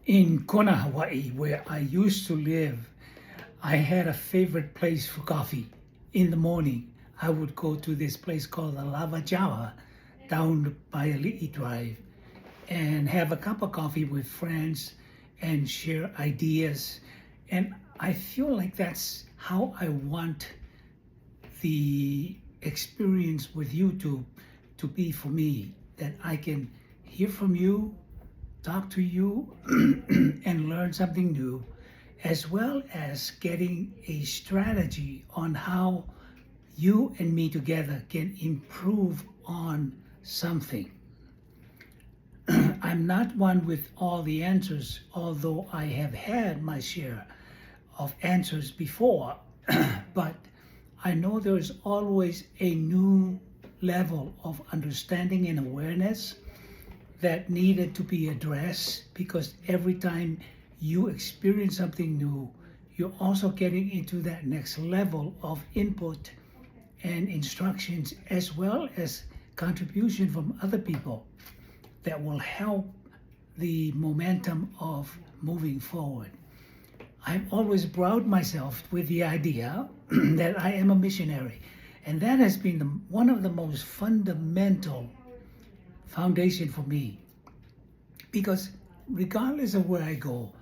In Kona, Hawaii, where I used to live, I had a favorite place for coffee. In the morning, I would go to this place called the Lava Jawa down by Ali'i Drive and have a cup of coffee with friends and share ideas. And I feel like that's how I want the experience with YouTube to be for me, that I can hear from you, talk to you, and learn something new, as well as getting a strategy on how you and me together can improve on something. I'm not one with all the answers, although I have had my share of answers before, but I know there's always a new level of understanding and awareness that needed to be addressed, because every time you experience something new, you're also getting into that next level of input and instructions, as well as contribution from other people that will help the momentum of moving forward. I've always proud myself with the idea that I am a missionary, and that has been one of the most fundamental foundation for me, because regardless of where I go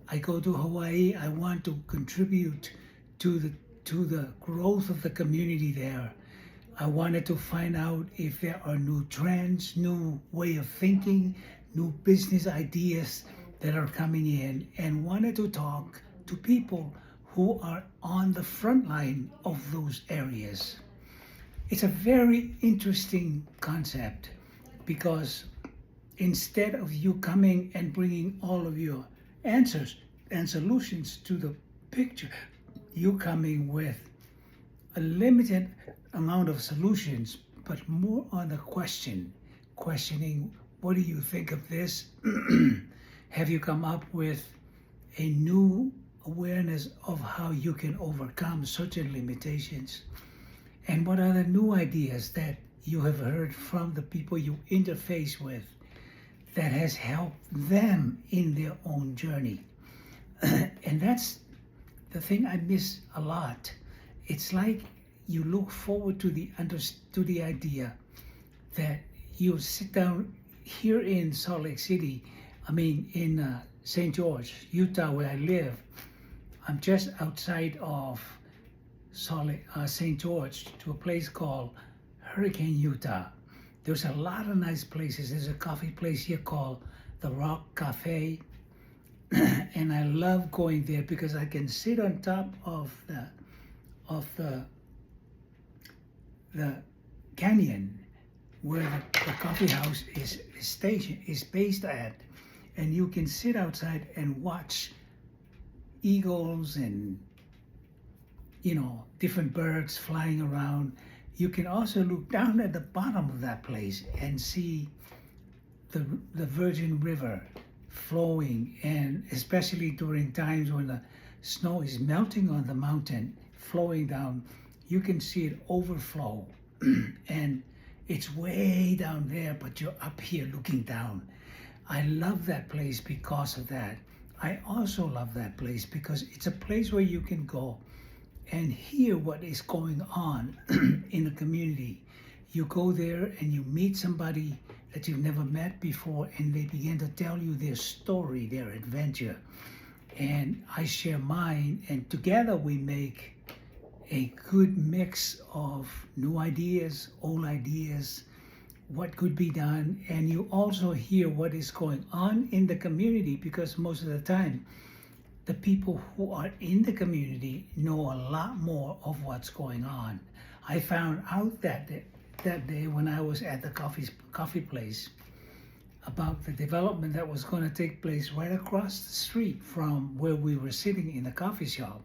to Hawaii, I want to contribute to the growth of the community there. I wanted to find out if there are new trends, new way of thinking, new business ideas that are coming in, and wanted to talk to people who are on the front line of those areas. It's a very interesting concept, because instead of you coming and bringing all of your answers and solutions to the picture, you coming with a limited amount of solutions, but more on the questioning, what do you think of this? Have you come up with a new awareness of how you can overcome certain limitations? And what are the new ideas that you have heard from the people you interface with that has helped them in their own journey? And that's the thing I miss a lot. It's like you look forward to the idea that you sit down here in Salt Lake City, in St. George, Utah, where I live. I'm just outside of St. George, to a place called Hurricane, Utah. There's a lot of nice places. There's a coffee place here called the Rock Cafe, and I love going there because I can sit on top of the canyon where the coffee house is based at, and you can sit outside and watch eagles and different birds flying around. You can also look down at the bottom of that place and see the Virgin River flowing, and especially during times when the snow is melting on the mountain, flowing down, you can see it overflow. And it's way down there, but you're up here looking down. I love that place because of that. I also love that place because it's a place where you can go and hear what is going on in the community. You go there and you meet somebody that you've never met before, and they begin to tell you their story, their adventure. And I share mine, and together we make a good mix of new ideas, old ideas, what could be done. And you also hear what is going on in the community, because most of the time, the people who are in the community know a lot more of what's going on. I found out that day when I was at the coffee place about the development that was going to take place right across the street from where we were sitting in the coffee shop.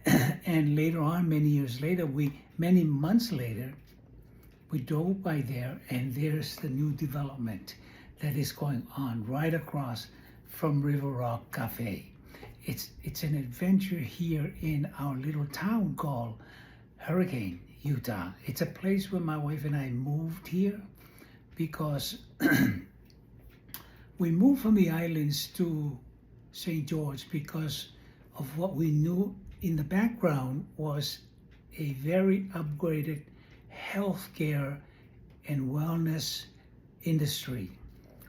And later on, many months later, we drove by there, and there's the new development that is going on right across from River Rock Cafe. It's an adventure here in our little town called Hurricane, Utah. It's a place where my wife and I moved here because we moved from the islands to St. George because of what we knew in the background was a very upgraded healthcare and wellness industry.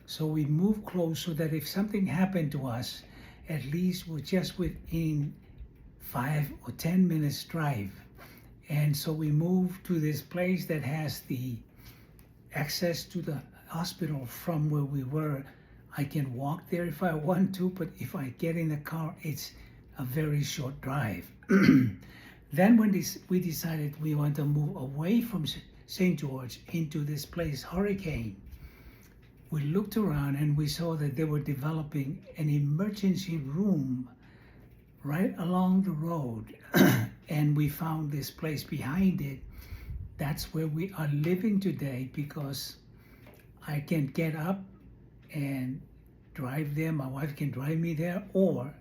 So we moved close so that if something happened to us, at least we're just within 5 or 10 minutes drive. And so we moved to this place that has the access to the hospital from where we were. I can walk there if I want to, but if I get in the car, it's a very short drive. Then when we decided we want to move away from St. George into this place, Hurricane, we looked around and we saw that they were developing an emergency room right along the road. And we found this place behind it. That's where we are living today because I can get up and drive there. My wife can drive me there, or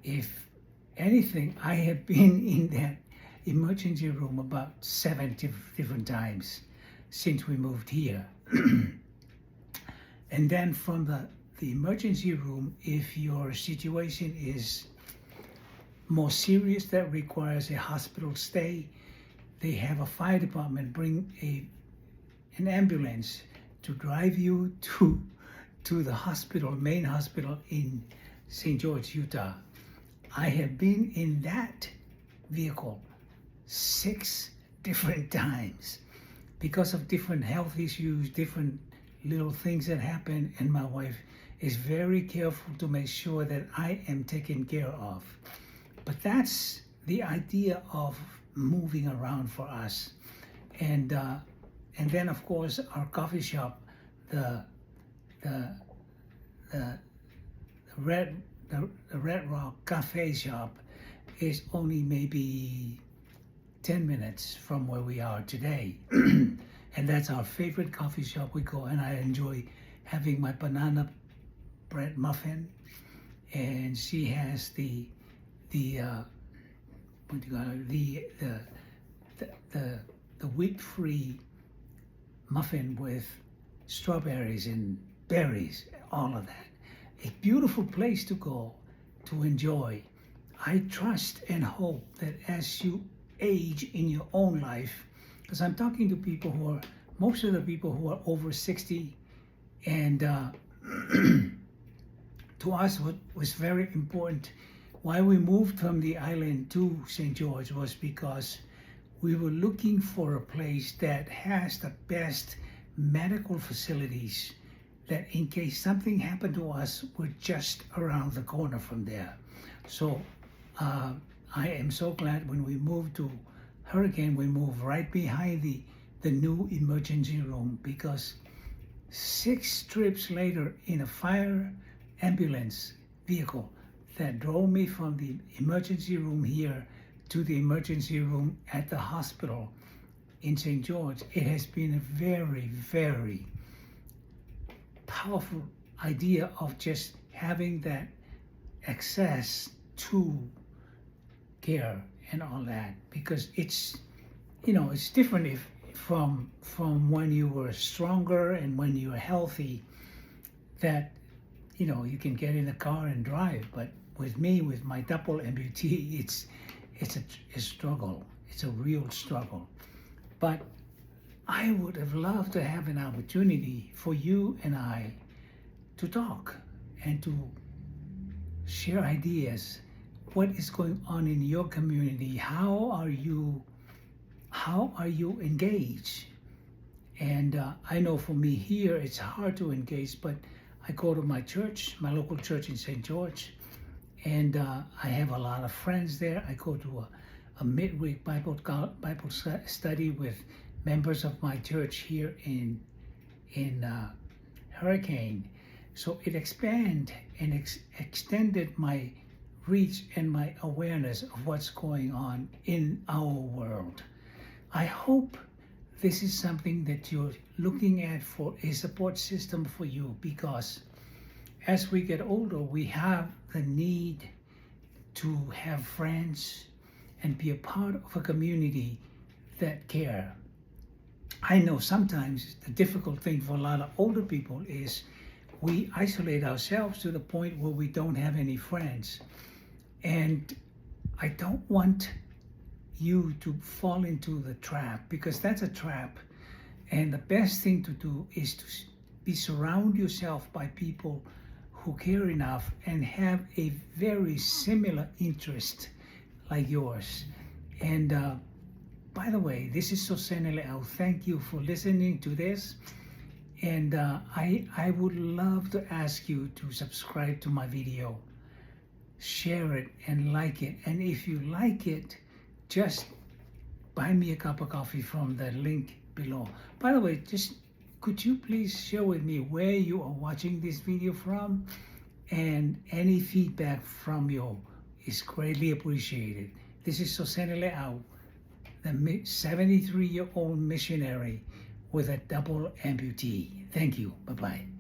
if anything, I have been in that emergency room about 7 different times since we moved here. And then from the emergency room, if your situation is more serious that requires a hospital stay, they have a fire department bring an ambulance to drive you to the hospital, main hospital in St. George, Utah. I have been in that vehicle 6 different times because of different health issues, different little things that happen, and my wife is very careful to make sure that I am taken care of. But that's the idea of moving around for us. And then of course our coffee shop, the Red Rock Cafe shop is only maybe 10 minutes from where we are today. And that's our favorite coffee shop. We go and I enjoy having my banana bread muffin, and she has the wheat-free muffin with strawberries and berries, all of that. A beautiful place to go to enjoy. I trust and hope that as you age in your own life, because I'm talking to people who are, most of the people who are over 60, and to us what was very important, why we moved from the island to St. George was because we were looking for a place that has the best medical facilities, that in case something happened to us, we're just around the corner from there. So I am so glad when we moved to Hurricane, we moved right behind the new emergency room, because 6 trips later in a fire ambulance vehicle that drove me from the emergency room here to the emergency room at the hospital in St. George, it has been a very, very powerful idea of just having that access to care and all that, because it's, it's different from when you were stronger and when you were healthy, that you can get in a car and drive. But with me, with my double amputee, it's a struggle. It's a real struggle. But I would have loved to have an opportunity for you and I to talk and to share ideas. What is going on in your community? How are you engaged? And I know for me here, it's hard to engage, but I go to my church, my local church in St. George, and I have a lot of friends there. I go to a midweek Bible study with members of my church here in Hurricane. So it expanded and extended my reach and my awareness of what's going on in our world. I hope this is something that you're looking at for a support system for you, because as we get older, we have the need to have friends and be a part of a community that care. I know sometimes the difficult thing for a lot of older people is we isolate ourselves to the point where we don't have any friends. And I don't want you to fall into the trap, because that's a trap. And the best thing to do is to surround yourself by people who care enough and have a very similar interest like yours. And by the way, this is Sosene Le'au. Thank you for listening to this. And I would love to ask you to subscribe to my video, share it and like it. And if you like it, just buy me a cup of coffee from the link below. By the way, just could you please share with me where you are watching this video from, and any feedback from you is greatly appreciated. This is Sosene Le'au, the 73-year-old missionary with a double amputee. Thank you. Bye-bye.